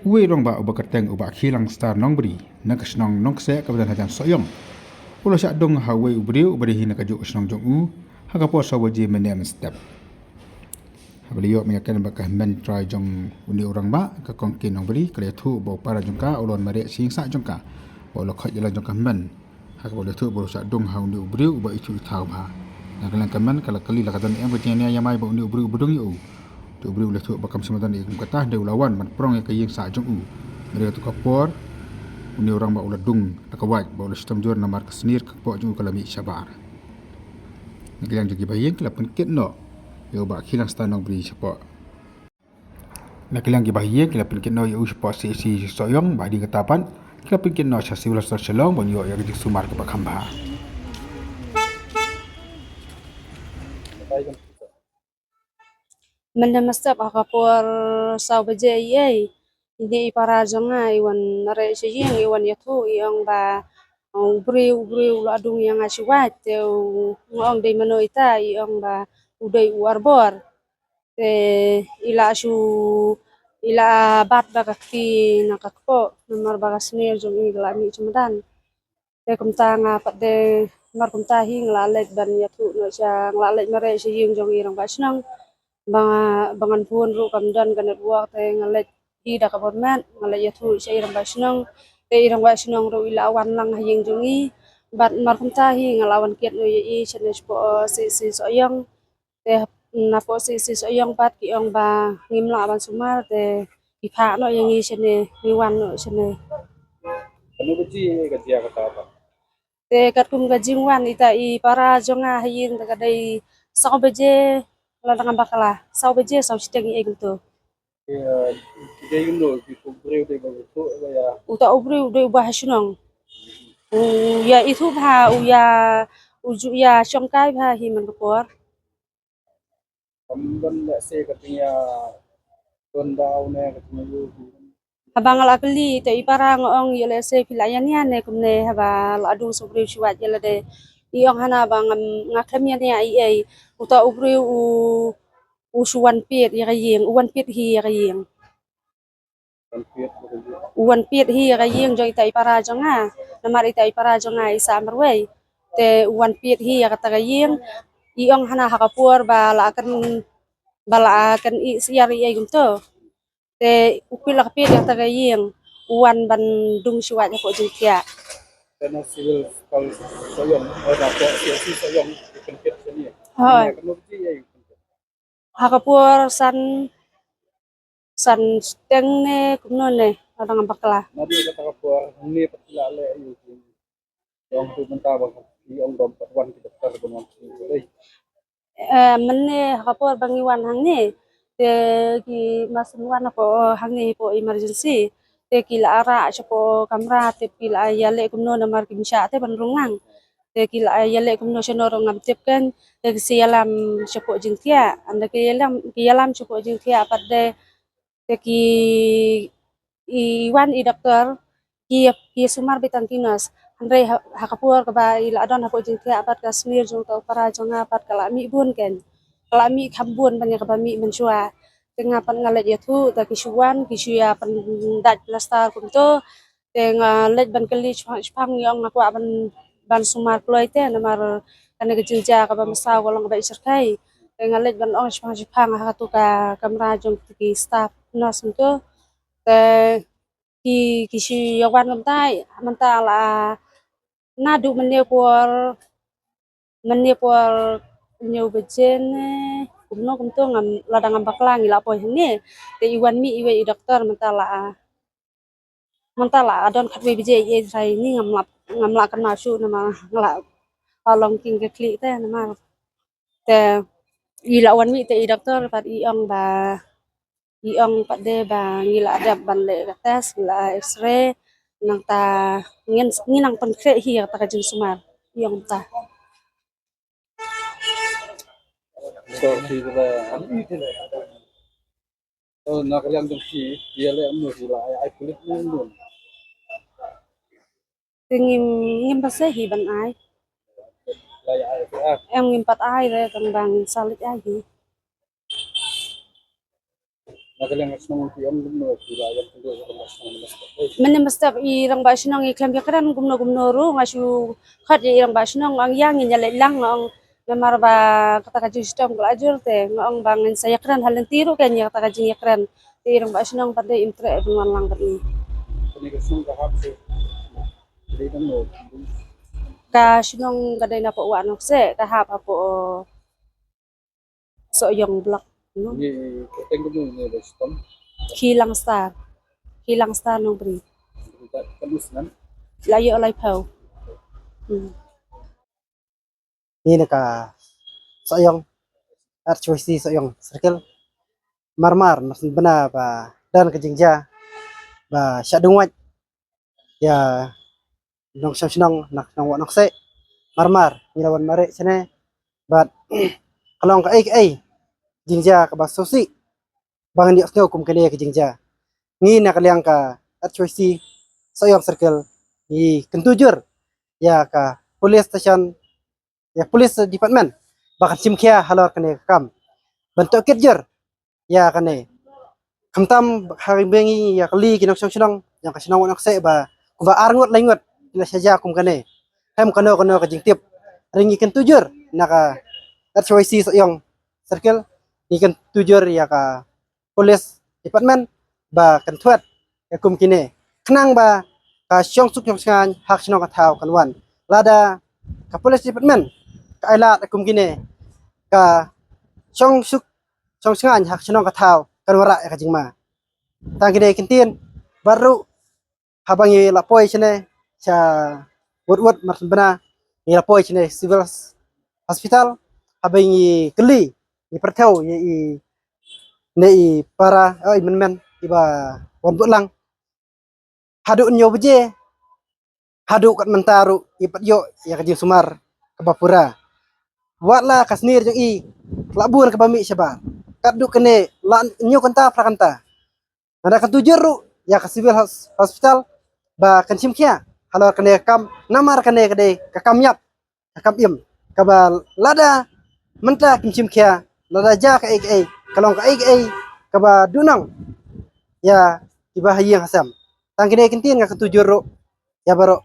Uwe rong ba uba kerteng uba khilang star nong beri nak senong nong kse kabadan hajan soyong. Ulo syak dong hawe ubri ubri hina kajuk senong jong u hakapo sawaji menem step. Habaliyo menyakan bakah men try jong uni orang ba ka kongkin nong beri kale thu bo para jongka ulon mare sing sa jongka. Bo lo khaj jalan jongka men. Hakapo le thu bo syak dong ha uni ubri uba itu thau ba. Nakalan kaman kala kali lakatan em betnya yamai bo uni ubri ubudong yu. Tu beri ulah tu bakam sematan ikum kata de ulawan man prong ke yeng sa jong u mereka tu kapor uni orang ba ulah dung akawat ba ulah sistem jor namar kesnir kapor jong kalami syabar ngilang jogi bayeng kala penkit no yo ba khilang stanong beri sapa nakilang gi bayeng kala penkit no yo sapa si soyong ba di katapan kala penkit no sa si ulah shalong bon yo ya gi sumar ke bakamba Mendamastap akapor saw baje ye hindi para jonga iwan nare sejing iwan yatu yang ba ubri uladung yang aswat te ngong de mano ita yang ba udai warbor te ila bat bakati nakakpo namar bagasnir jong ila mi cumadan te kumta nga pat de mar kumta hing la let ban yatu no cha nglalet mare sejing jong irang basnang bangan pun ru kamdan kan network te ngalet di da kaborman ngalet yatu sa irang basnong te irang basnong ru ilawan lang hayeng jungi bat markum tahi ngalawan kiat no yi chane po si soyang te na po si soyang pat ki ong ba ngimla ban sumar te ipha no yang yi chane wiwan no chane Ano ba ka dia kata apa? te katkum ga jingwan ita I para jonga hayin ta kadai sa beje ladang bakala sa beje sa siteng I gitu Dia indo di kubri de ba itu ya uta ubri udah ubah hasunong ya itu bha uya uju ya songkai bha himan kapor kamban la se katanya ton daw ne katanya yu habang alakali te ipara ngong yele se pilayan ya ne kumne haba adu subri shuat yele de iong hana bang ngakem ya ne ai uta ubri u suwan pit ya yeng uwan pit hi ya yeng konfit uwan pit hi ya yeng jo ita ipara jonga namar ita ipara jonga isa marwei te uwan pit hi ya kata yeng iong hana hakapur bala akan I siari ai gumto te upila pit ya taga yeng uwan bandung suat ya ko jingkia karena civil kal sayong ada ko si sayong konfit ni hoy ya kanu ji ya hakapur san steng ne kumno ne adang bakla nadi kata ko ni patila le yu yang tu menta ba yang dom patwan kita tar dengan dei menne hakapur bangiwan hang ne te ki masnuan ko hang ne po emergency te kila ara po kamra te kila yale kumno namar kimsha te banrungang te kila yale kumno shenoro ngam tep kan te sialam po jingtia anda ki yalam po jingtia padde te ki iwan I dokter ki sumar bitantinas andre hakapur ka ba ila adon hapo jingtia apat kasmir jong tau para jonga apat kala mi bun ken kala mi khambun banyak ka ba mi mensua tengah pan ngalet yatu ta kisuan kisuya pan dat plastar kunto tengah let ban kali chpang yang aku ban sumar kloy te namar kana kejilja ka ba masaw walang ba isarkai tengah let ban ong chpang ha tu ka kamera jong ki staff nas kunto te kisu yawan kamtai mantala nadu menepor nyau bejene kumno kumto ngam ladang ngam bakla ngila po hne te iwan mi iwe I dokter mentala adon khatwe bije ye sai ni ngamla kan masu nama ngala along king ke kli te nama te ila wan mi te I dokter pat iong ba iong pat de ba ngila adap ban le tes ngila x-ray nang ta nginang pan kre hi ta ka jing sumar iong ta so si ba oh nak yang dong si dia le amu si la ai kulit nun te ngim pa se hi ban ai la ya ai em ngim pat ai re kan bang salit ai hi Nagalang senang ti ang gumno pila yan kundo sa senang mastap. Mene mastap irang ba sinong iklam yakran gumno ru ngasyu khat irang ba sinong ang yang nyale lang ang namar ba kata ka system ko ajur te ngong bangin sa yakran halen tiru kan ya kata ka yakran irang ba sinong pada imtre dungan lang berni Kani ka senang kahap se. Jadi kan no. ka sinong gaday na po wa nok se kahap po so yung block no Ni keteng gumno ni reston. hilang star nong bri Kita kalus nan. layo olay pau Ni naka soyong RCC soyong circle marmar nasin bana ba dan ke jingja ba syadungwat ya nong sinong nak nong wa nok se marmar nilawan mare sene bat kalong ka ai jingja ka ba sosi bang di asno kum kene ke jingja ni nakaliang ka RCC soyong circle ni kentujur ya ka police station ya police department bahkan simkia halor kene kam bentuk kerjer ya kene kamtam hari bengi ya kali kinok sinong yang kasinong nak se ba kuba arngot langot ina saja kum kene hem kano ke jingtip ringi ken tujur naka RCC yang circle ikan tujur ya ka police department ba kan tuat ya kum kine kenang ba ka syong suk yang sangan hak sinong ka tau kan wan lada ka police department ka ila kum kine ka syong suk syong sangan hak sinong ka tau kan wara ya ka jingma tang kine kintin baru habang ye lapoi sine cha wot mar bana ye lapoi sine civil hospital habang ye keli ye pertau ye ne para oi men iba won lang hadu nyo beje hadu kat mentaru ipat yo ya kajing sumar ke bapura watla kasnir jeng i labur ke bami syaba kaduk kene la nyo kanta prakanta ada kan tujur ya ke civil hospital ba kan simkia halor kene kam namar kene kede ka kamyap ka kamim ka ba lada menta kim simkia lada ja ka ai kalong ka ai ka ba dunang ya tiba hayang hasam tang kene kintin ka tujur ya baro